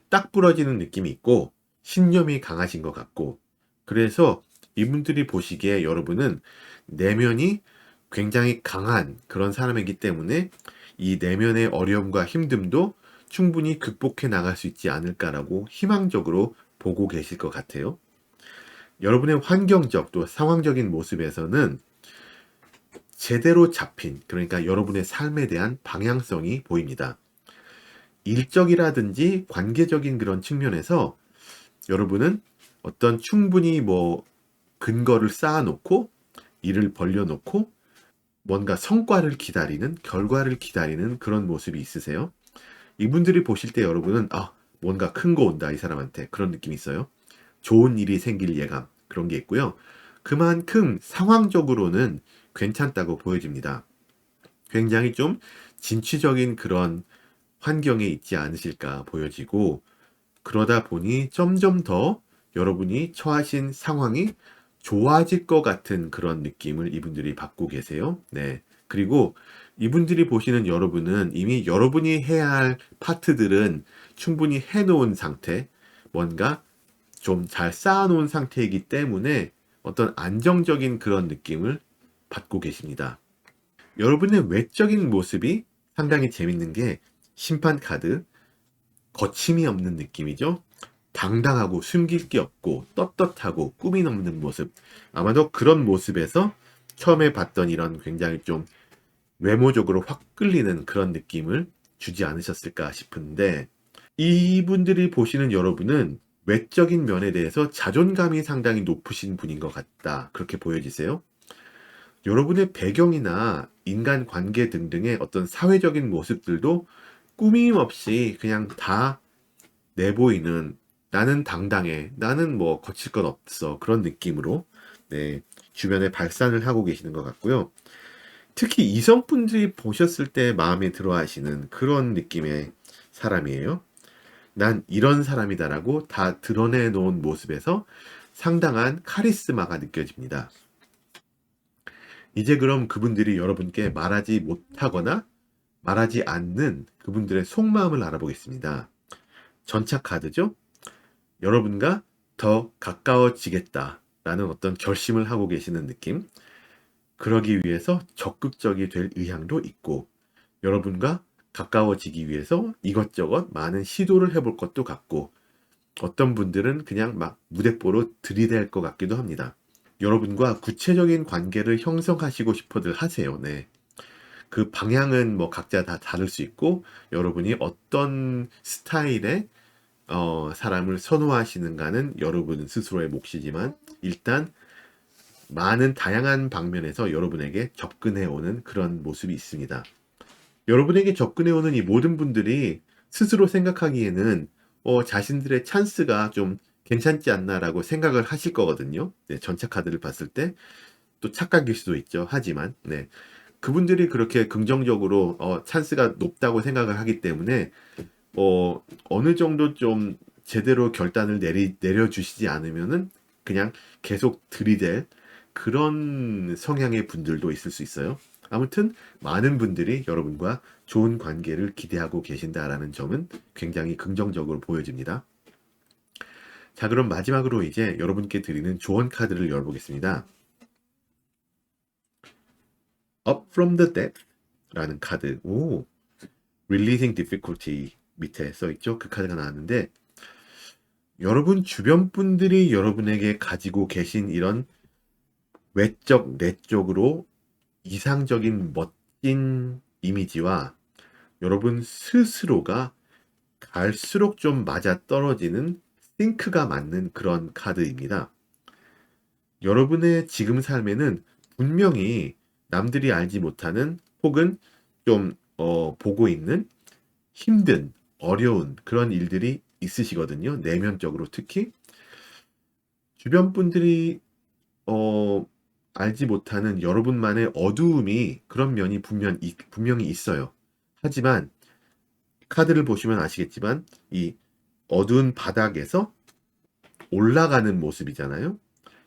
딱 부러지는 느낌이 있고 신념이 강하신 것 같고 그래서 이분들이 보시기에 여러분은 내면이 굉장히 강한 그런 사람이기 때문에 이 내면의 어려움과 힘듦도 충분히 극복해 나갈 수 있지 않을까라고 희망적으로 보고 계실 것 같아요. 여러분의 환경적 또 상황적인 모습에서는 제대로 잡힌 그러니까 여러분의 삶에 대한 방향성이 보입니다. 일적이라든지 관계적인 그런 측면에서 여러분은 어떤 충분히 뭐 근거를 쌓아놓고 일을 벌려놓고 뭔가 성과를 기다리는 결과를 기다리는 그런 모습이 있으세요. 이분들이 보실 때 여러분은 아 뭔가 큰 거 온다 이 사람한테 그런 느낌이 있어요. 좋은 일이 생길 예감 그런 게 있고요. 그만큼 상황적으로는 괜찮다고 보여집니다. 굉장히 좀 진취적인 그런 환경에 있지 않으실까 보여지고 그러다 보니 점점 더 여러분이 처하신 상황이 좋아질 것 같은 그런 느낌을 이분들이 받고 계세요. 네. 그리고 이분들이 보시는 여러분은 이미 여러분이 해야 할 파트들은 충분히 해놓은 상태, 뭔가 좀 잘 쌓아놓은 상태이기 때문에 어떤 안정적인 그런 느낌을 받고 계십니다. 여러분의 외적인 모습이 상당히 재밌는 게 심판 카드, 거침이 없는 느낌이죠. 당당하고 숨길 게 없고 떳떳하고 꿈이 넘는 모습. 아마도 그런 모습에서 처음에 봤던 이런 굉장히 좀 외모적으로 확 끌리는 그런 느낌을 주지 않으셨을까 싶은데 이분들이 보시는 여러분은 외적인 면에 대해서 자존감이 상당히 높으신 분인 것 같다. 그렇게 보여지세요. 여러분의 배경이나 인간관계 등등의 어떤 사회적인 모습들도 꾸밈 없이 그냥 다 내보이는 나는 당당해. 나는 뭐 거칠 것 없어. 그런 느낌으로 네, 주변에 발산을 하고 계시는 것 같고요. 특히 이성분들이 보셨을 때 마음에 들어 하시는 그런 느낌의 사람이에요. 난 이런 사람이다라고 다 드러내 놓은 모습에서 상당한 카리스마가 느껴집니다. 이제 그럼 그분들이 여러분께 말하지 못하거나 말하지 않는 그분들의 속마음을 알아보겠습니다. 전차 카드죠? 여러분과 더 가까워지겠다라는 어떤 결심을 하고 계시는 느낌. 그러기 위해서 적극적이 될 의향도 있고, 여러분과 가까워지기 위해서 이것저것 많은 시도를 해볼 것도 같고, 어떤 분들은 그냥 막 무대뽀로 들이댈 것 같기도 합니다. 여러분과 구체적인 관계를 형성하시고 싶어들 하세요. 네. 그 방향은 뭐 각자 다 다를 수 있고, 여러분이 어떤 스타일의 사람을 선호하시는가는 여러분 스스로의 몫이지만, 일단 많은 다양한 방면에서 여러분에게 접근해 오는 그런 모습이 있습니다. 여러분에게 접근해 오는 이 모든 분들이 스스로 생각하기에는 자신들의 찬스가 좀 괜찮지 않나라고 생각을 하실 거거든요. 네, 전체 카드를 봤을 때 또 착각일 수도 있죠. 하지만 네, 그분들이 그렇게 긍정적으로 찬스가 높다고 생각을 하기 때문에 어느 정도 좀 제대로 결단을 내려주시지 않으면은 그냥 계속 들이댈 그런 성향의 분들도 있을 수 있어요. 아무튼 많은 분들이 여러분과 좋은 관계를 기대하고 계신다라는 점은 굉장히 긍정적으로 보여집니다. 자, 그럼 마지막으로 이제 여러분께 드리는 조언 카드를 열어보겠습니다. Up from the depth 라는 카드. 오, Releasing difficulty 밑에 써있죠? 그 카드가 나왔는데, 여러분 주변 분들이 여러분에게 가지고 계신 이런 외적, 내적으로 이상적인 멋진 이미지와 여러분 스스로가 갈수록 좀 맞아 떨어지는 싱크가 맞는 그런 카드입니다. 여러분의 지금 삶에는 분명히 남들이 알지 못하는 혹은 좀 보고 있는 힘든, 어려운 그런 일들이 있으시거든요. 내면적으로 특히. 주변 분들이 어, 알지 못하는 여러분만의 어두움이 그런 면이 분명히 있어요. 하지만 카드를 보시면 아시겠지만 이 어두운 바닥에서 올라가는 모습이잖아요.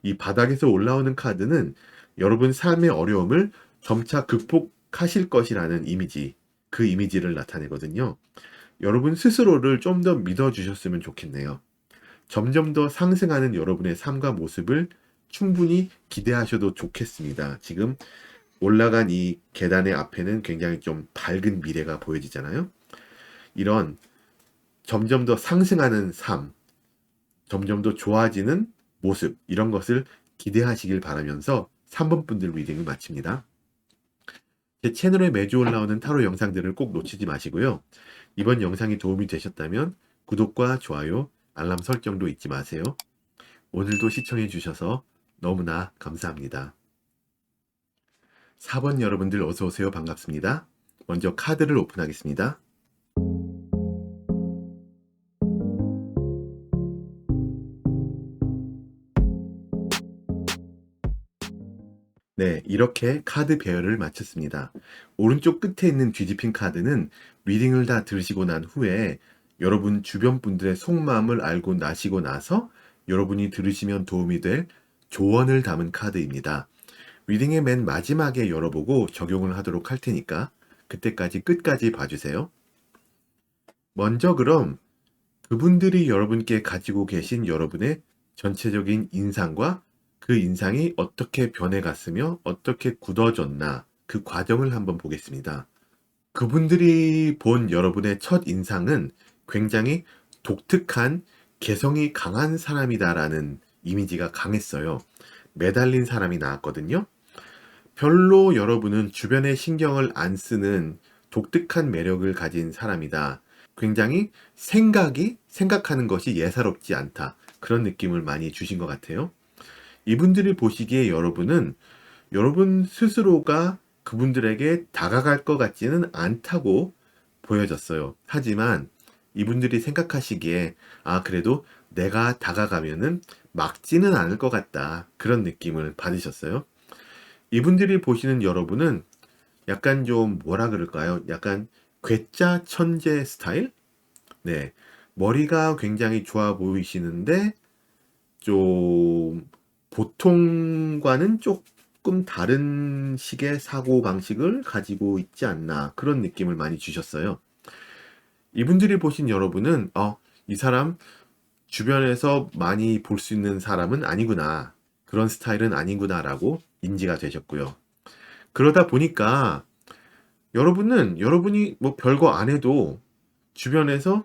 이 바닥에서 올라오는 카드는 여러분 삶의 어려움을 점차 극복하실 것이라는 이미지, 그 이미지를 나타내거든요. 여러분 스스로를 좀 더 믿어주셨으면 좋겠네요. 점점 더 상승하는 여러분의 삶과 모습을 충분히 기대하셔도 좋겠습니다. 지금 올라간 이 계단의 앞에는 굉장히 좀 밝은 미래가 보여지잖아요. 이런 점점 더 상승하는 삶, 점점 더 좋아지는 모습, 이런 것을 기대하시길 바라면서 3번 분들 리딩을 마칩니다. 제 채널에 매주 올라오는 타로 영상들을 꼭 놓치지 마시고요. 이번 영상이 도움이 되셨다면 구독과 좋아요, 알람 설정도 잊지 마세요. 오늘도 시청해 주셔서 너무나 감사합니다. 4번 여러분들 어서 오세요. 반갑습니다. 먼저 카드를 오픈하겠습니다. 네, 이렇게 카드 배열을 마쳤습니다. 오른쪽 끝에 있는 뒤집힌 카드는 리딩을 다 들으시고 난 후에 여러분 주변 분들의 속마음을 알고 나시고 나서 여러분이 들으시면 도움이 될 조언을 담은 카드입니다. 리딩의 맨 마지막에 열어보고 적용을 하도록 할 테니까 그때까지 끝까지 봐주세요. 먼저 그럼 그분들이 여러분께 가지고 계신 여러분의 전체적인 인상과 그 인상이 어떻게 변해갔으며 어떻게 굳어졌나 그 과정을 한번 보겠습니다. 그분들이 본 여러분의 첫 인상은 굉장히 독특한 개성이 강한 사람이다라는 이미지가 강했어요. 매달린 사람이 나왔거든요. 별로 여러분은 주변에 신경을 안 쓰는 독특한 매력을 가진 사람이다. 굉장히 생각하는 것이 예사롭지 않다. 그런 느낌을 많이 주신 것 같아요. 이분들이 보시기에 여러분은 여러분 스스로가 그분들에게 다가갈 것 같지는 않다고 보여졌어요. 하지만 이분들이 생각하시기에 그래도 내가 다가가면은 막지는 않을 것 같다. 그런 느낌을 받으셨어요. 이분들이 보시는 여러분은 약간 좀 뭐라 그럴까요? 약간 괴짜 천재 스타일? 네. 머리가 굉장히 좋아 보이시는데 좀 보통과는 조금 다른 식의 사고 방식을 가지고 있지 않나 그런 느낌을 많이 주셨어요. 이분들이 보신 여러분은 이 사람 주변에서 많이 볼 수 있는 사람은 아니구나. 그런 스타일은 아니구나라고 인지가 되셨고요. 그러다 보니까 여러분이 뭐 별거 안 해도 주변에서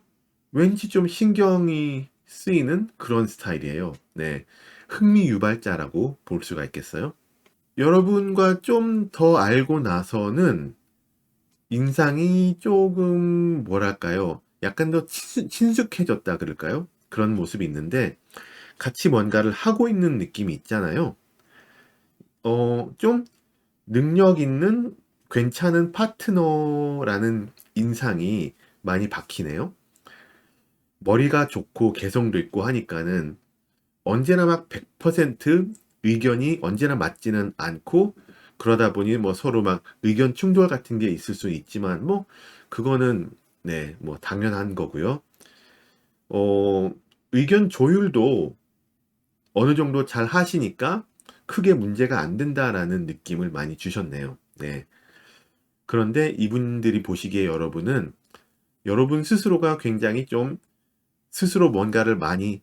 왠지 좀 신경이 쓰이는 그런 스타일이에요. 네. 흥미 유발자라고 볼 수가 있겠어요. 여러분과 좀 더 알고 나서는 인상이 조금 뭐랄까요? 약간 더 친숙해졌다 그럴까요? 그런 모습이 있는데 같이 뭔가를 하고 있는 느낌이 있잖아요. 좀 능력 있는 괜찮은 파트너라는 인상이 많이 박히네요. 머리가 좋고 개성도 있고 하니까는 언제나 막 100% 의견이 언제나 맞지는 않고 그러다 보니 뭐 서로 막 의견 충돌 같은 게 있을 수 있지만 뭐 그거는 네, 뭐 당연한 거고요. 어, 의견 조율도 어느 정도 잘 하시니까 크게 문제가 안 된다라는 느낌을 많이 주셨네요. 네. 그런데 이분들이 보시기에 여러분 스스로가 굉장히 좀 스스로 뭔가를 많이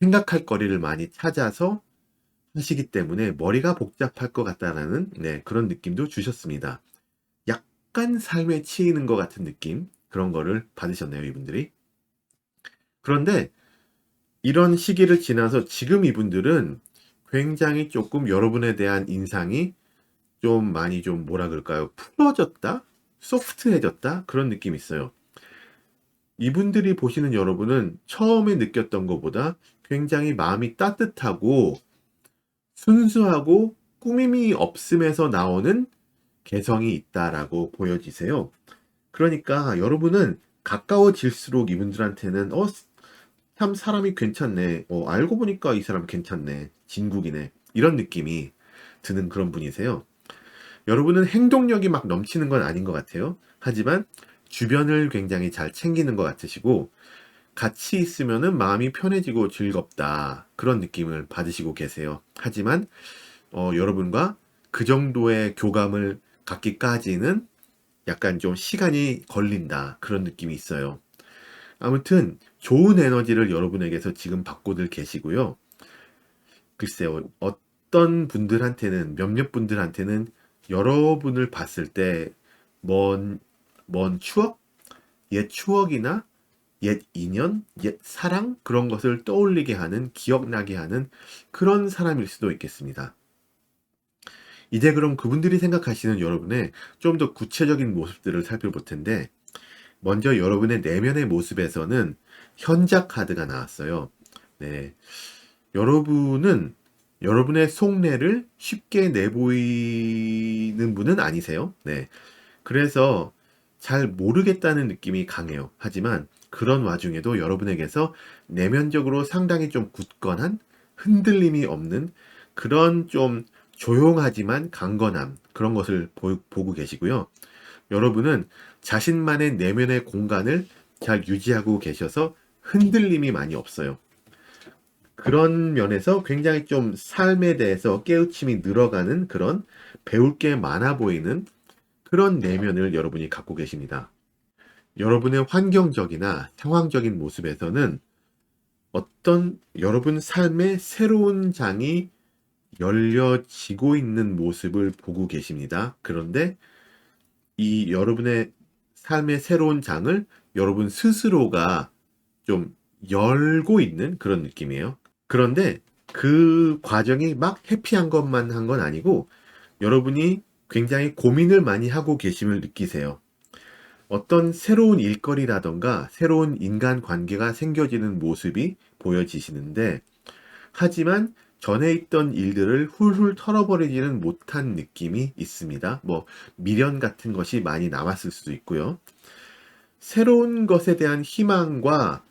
생각할 거리를 많이 찾아서 하시기 때문에 머리가 복잡할 것 같다라는 네, 그런 느낌도 주셨습니다. 약간 삶에 치이는 것 같은 느낌 그런 거를 받으셨네요, 이분들이. 그런데 이런 시기를 지나서 지금 이분들은 굉장히 조금 여러분에 대한 인상이 좀 많이 좀 뭐라 그럴까요? 풀어졌다? 소프트해졌다? 그런 느낌이 있어요. 이분들이 보시는 여러분은 처음에 느꼈던 것보다 굉장히 마음이 따뜻하고 순수하고 꾸밈이 없음에서 나오는 개성이 있다라고 보여지세요. 그러니까 여러분은 가까워질수록 이분들한테는 참 사람이 괜찮네. 알고 보니까 이 사람 괜찮네. 진국이네. 이런 느낌이 드는 그런 분이세요. 여러분은 행동력이 막 넘치는 건 아닌 것 같아요. 하지만 주변을 굉장히 잘 챙기는 것 같으시고 같이 있으면은 마음이 편해지고 즐겁다. 그런 느낌을 받으시고 계세요. 하지만 여러분과 그 정도의 교감을 갖기까지는 약간 좀 시간이 걸린다. 그런 느낌이 있어요. 아무튼 좋은 에너지를 여러분에게서 지금 받고들 계시고요. 글쎄요. 어떤 분들한테는 몇몇 분들한테는 여러분을 봤을 때 먼 추억? 옛 추억이나 옛 인연, 옛 사랑 그런 것을 떠올리게 하는 기억나게 하는 그런 사람일 수도 있겠습니다. 이제 그럼 그분들이 생각하시는 여러분의 좀 더 구체적인 모습들을 살펴볼 텐데 먼저 여러분의 내면의 모습에서는 현자 카드가 나왔어요. 네. 여러분은 여러분의 속내를 쉽게 내보이는 분은 아니세요. 네. 그래서 잘 모르겠다는 느낌이 강해요. 하지만 그런 와중에도 여러분에게서 내면적으로 상당히 좀 굳건한 흔들림이 없는 그런 좀 조용하지만 강건함 그런 것을 보고 계시고요. 여러분은 자신만의 내면의 공간을 잘 유지하고 계셔서 흔들림이 많이 없어요. 그런 면에서 굉장히 좀 삶에 대해서 깨우침이 늘어가는 그런 배울 게 많아 보이는 그런 내면을 여러분이 갖고 계십니다. 여러분의 환경적이나 상황적인 모습에서는 어떤 여러분 삶의 새로운 장이 열려지고 있는 모습을 보고 계십니다. 그런데 이 여러분의 삶의 새로운 장을 여러분 스스로가 좀 열고 있는 그런 느낌이에요. 그런데 그 과정이 막 해피한 것만 한 건 아니고 여러분이 굉장히 고민을 많이 하고 계심을 느끼세요. 어떤 새로운 일거리라던가 새로운 인간 관계가 생겨지는 모습이 보여지시는데 하지만 전에 있던 일들을 훌훌 털어버리지는 못한 느낌이 있습니다. 뭐 미련 같은 것이 많이 남았을 수도 있고요. 새로운 것에 대한 희망과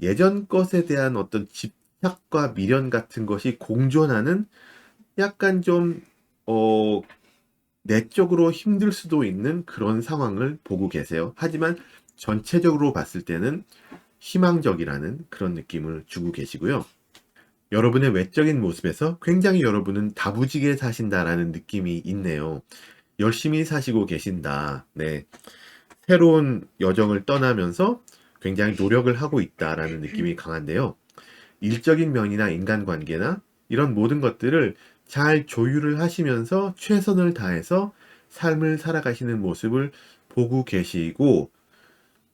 예전 것에 대한 어떤 집착과 미련 같은 것이 공존하는 약간 좀 어, 내적으로 힘들 수도 있는 그런 상황을 보고 계세요. 하지만 전체적으로 봤을 때는 희망적이라는 그런 느낌을 주고 계시고요. 여러분의 외적인 모습에서 굉장히 여러분은 다부지게 사신다라는 느낌이 있네요. 열심히 사시고 계신다. 네. 새로운 여정을 떠나면서 굉장히 노력을 하고 있다라는 느낌이 강한데요. 일적인 면이나 인간관계나 이런 모든 것들을 잘 조율을 하시면서 최선을 다해서 삶을 살아가시는 모습을 보고 계시고,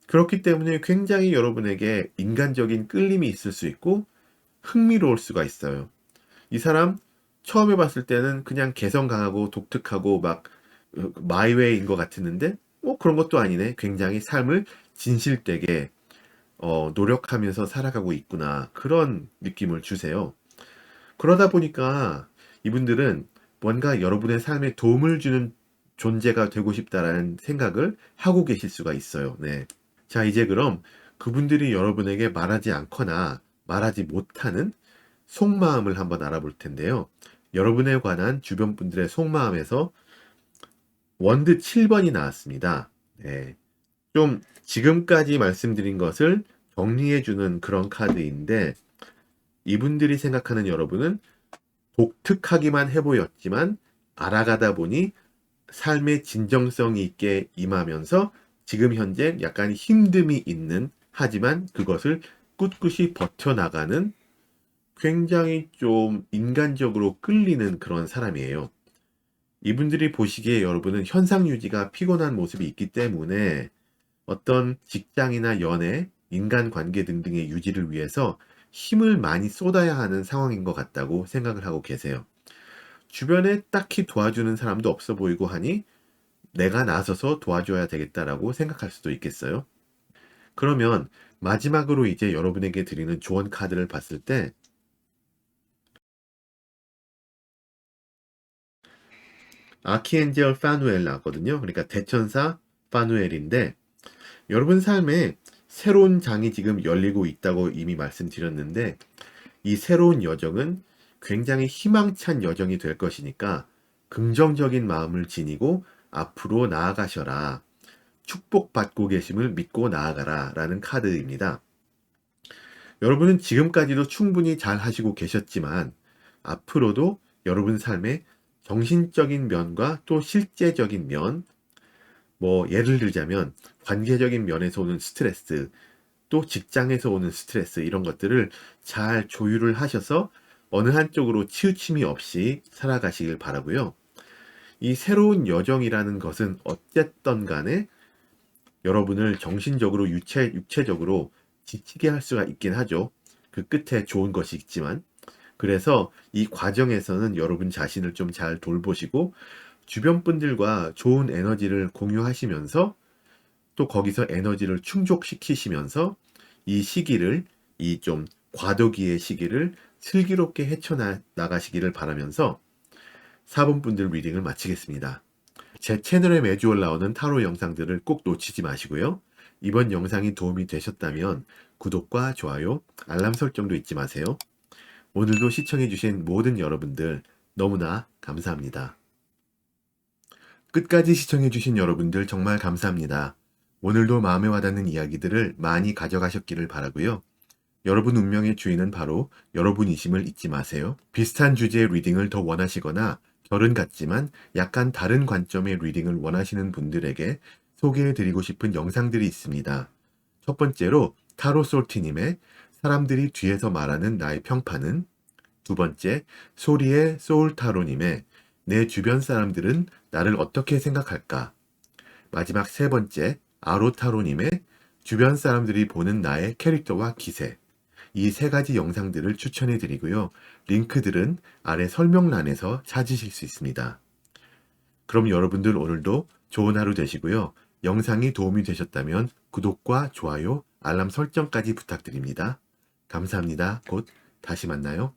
그렇기 때문에 굉장히 여러분에게 인간적인 끌림이 있을 수 있고 흥미로울 수가 있어요. 이 사람 처음에 봤을 때는 그냥 개성 강하고 독특하고 막 마이웨이인 것 같았는데 그런 것도 아니네. 굉장히 삶을 진실되게 노력하면서 살아가고 있구나. 그런 느낌을 주세요. 그러다 보니까 이분들은 뭔가 여러분의 삶에 도움을 주는 존재가 되고 싶다라는 생각을 하고 계실 수가 있어요. 네. 자, 이제 그럼 그분들이 여러분에게 말하지 않거나 말하지 못하는 속마음을 한번 알아볼 텐데요. 여러분에 관한 주변 분들의 속마음에서 원드 7번이 나왔습니다. 네. 좀 지금까지 말씀드린 것을 정리해주는 그런 카드인데, 이분들이 생각하는 여러분은 독특하기만 해 보였지만 알아가다 보니 삶의 진정성이 있게 임하면서 지금 현재 약간 힘듦이 있는, 하지만 그것을 꿋꿋이 버텨나가는 굉장히 좀 인간적으로 끌리는 그런 사람이에요. 이분들이 보시기에 여러분은 현상 유지가 피곤한 모습이 있기 때문에 어떤 직장이나 연애, 인간관계 등등의 유지를 위해서 힘을 많이 쏟아야 하는 상황인 것 같다고 생각을 하고 계세요. 주변에 딱히 도와주는 사람도 없어 보이고 하니 내가 나서서 도와줘야 되겠다라고 생각할 수도 있겠어요. 그러면 마지막으로 이제 여러분에게 드리는 조언 카드를 봤을 때 아키엔젤 파누엘 나왔거든요. 그러니까 대천사 파누엘인데, 여러분 삶에 새로운 장이 지금 열리고 있다고 이미 말씀드렸는데, 이 새로운 여정은 굉장히 희망찬 여정이 될 것이니까 긍정적인 마음을 지니고 앞으로 나아가셔라. 축복받고 계심을 믿고 나아가라 라는 카드입니다. 여러분은 지금까지도 충분히 잘 하시고 계셨지만 앞으로도 여러분 삶의 정신적인 면과 또 실제적인 면, 예를 들자면 관계적인 면에서 오는 스트레스, 또 직장에서 오는 스트레스, 이런 것들을 잘 조율을 하셔서 어느 한쪽으로 치우침이 없이 살아가시길 바라고요. 이 새로운 여정이라는 것은 어쨌든 간에 여러분을 정신적으로 육체적으로 지치게 할 수가 있긴 하죠. 그 끝에 좋은 것이 있지만. 그래서 이 과정에서는 여러분 자신을 좀 잘 돌보시고 주변 분들과 좋은 에너지를 공유하시면서 또 거기서 에너지를 충족시키시면서 이 시기를, 이 좀 과도기의 시기를 슬기롭게 헤쳐나가시기를 바라면서 4번 분들 리딩을 마치겠습니다. 제 채널에 매주 올라오는 타로 영상들을 꼭 놓치지 마시고요. 이번 영상이 도움이 되셨다면 구독과 좋아요, 알람 설정도 잊지 마세요. 오늘도 시청해주신 모든 여러분들 너무나 감사합니다. 끝까지 시청해주신 여러분들 정말 감사합니다. 오늘도 마음에 와닿는 이야기들을 많이 가져가셨기를 바라고요. 여러분 운명의 주인은 바로 여러분이심을 잊지 마세요. 비슷한 주제의 리딩을 더 원하시거나 결은 같지만 약간 다른 관점의 리딩을 원하시는 분들에게 소개해드리고 싶은 영상들이 있습니다. 첫 번째로 타로솔티님의 사람들이 뒤에서 말하는 나의 평판은, 두 번째 소리의 소울타로님의 내 주변 사람들은 나를 어떻게 생각할까, 마지막 세 번째 아로타로님의 주변 사람들이 보는 나의 캐릭터와 기세, 이 세 가지 영상들을 추천해 드리고요. 링크들은 아래 설명란에서 찾으실 수 있습니다. 그럼 여러분들 오늘도 좋은 하루 되시고요. 영상이 도움이 되셨다면 구독과 좋아요, 알람 설정까지 부탁드립니다. 감사합니다. 곧 다시 만나요.